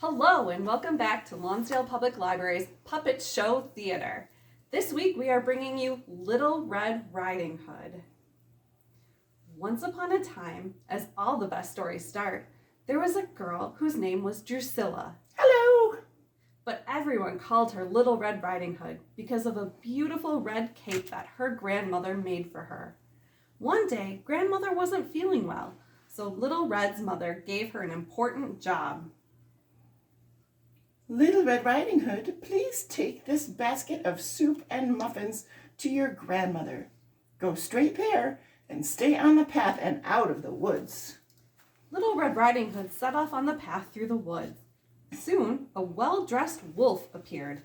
Hello and welcome back to Lonsdale Public Library's Puppet Show Theater. This week we are bringing you Little Red Riding Hood. Once upon a time, as all the best stories start, there was a girl whose name was Drusilla. Hello! But everyone called her Little Red Riding Hood because of a beautiful red cape that her grandmother made for her. One day, grandmother wasn't feeling well, so Little Red's mother gave her an important job. Little Red Riding Hood, please take this basket of soup and muffins to your grandmother. Go straight there and stay on the path and out of the woods. Little Red Riding Hood set off on the path through the woods. Soon, a well-dressed wolf appeared.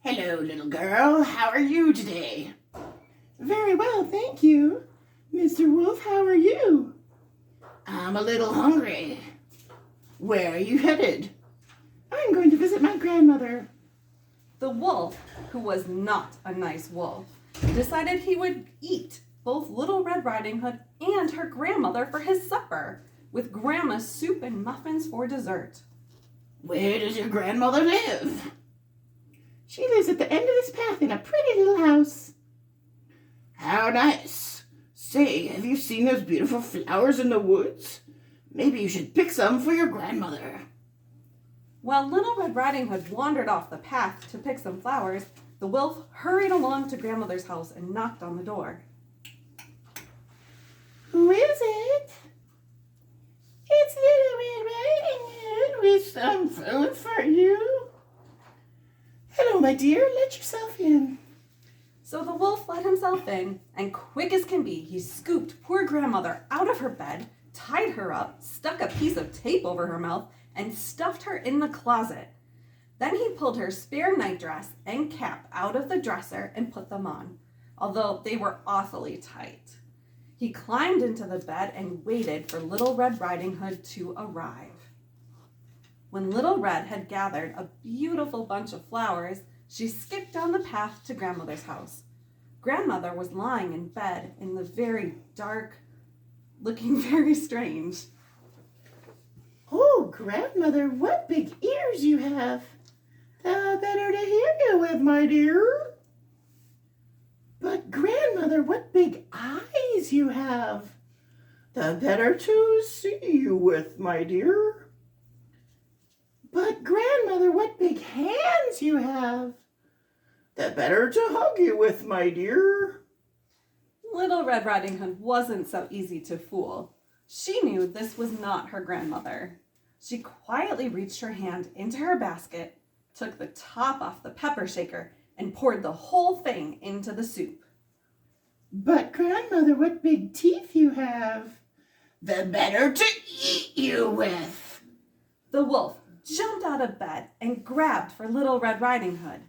Hello, little girl. How are you today? Very well, thank you. Mr. Wolf, how are you? I'm a little hungry. Where are you headed? I'm going to visit my grandmother. The wolf, who was not a nice wolf, decided he would eat both Little Red Riding Hood and her grandmother for his supper, with Grandma's soup and muffins for dessert. Where does your grandmother live? She lives at the end of this path in a pretty little house. How nice. Say, have you seen those beautiful flowers in the woods? Maybe you should pick some for your grandmother. While Little Red Riding Hood wandered off the path to pick some flowers, the wolf hurried along to grandmother's house and knocked on the door. Who is it? It's Little Red Riding Hood with some food for you. Hello, my dear. Let yourself in. So the wolf let himself in, and quick as can be, he scooped poor grandmother out of her bed, tied her up, stuck a piece of tape over her mouth, and stuffed her in the closet. Then he pulled her spare nightdress and cap out of the dresser and put them on, although they were awfully tight. He climbed into the bed and waited for Little Red Riding Hood to arrive. When Little Red had gathered a beautiful bunch of flowers, she skipped down the path to grandmother's house. Grandmother was lying in bed in the very dark, looking very strange. Oh, grandmother, what big ears you have. The better to hear you with, my dear. But grandmother, what big eyes you have. The better to see you with, my dear. But grandmother, what big hands you have. The better to hug you with, my dear. Little Red Riding Hood wasn't so easy to fool. She knew this was not her grandmother. She quietly reached her hand into her basket, took the top off the pepper shaker, and poured the whole thing into the soup. But grandmother, what big teeth you have. The better to eat you with. The wolf jumped out of bed and grabbed for Little Red Riding Hood.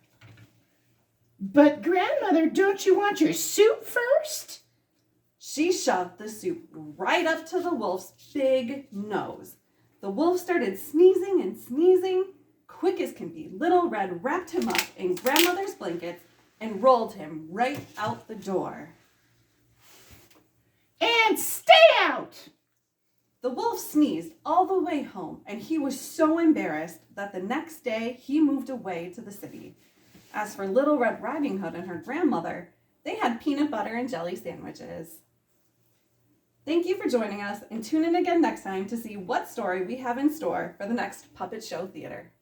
But grandmother, don't you want your soup first? She shoved the soup right up to the wolf's big nose. The wolf started sneezing and sneezing. Quick as can be, Little Red wrapped him up in grandmother's blankets and rolled him right out the door. And stay out! The wolf sneezed all the way home, and he was so embarrassed that the next day he moved away to the city. As for Little Red Riding Hood and her grandmother, they had peanut butter and jelly sandwiches. Thank you for joining us, and tune in again next time to see what story we have in store for the next Puppet Show Theater.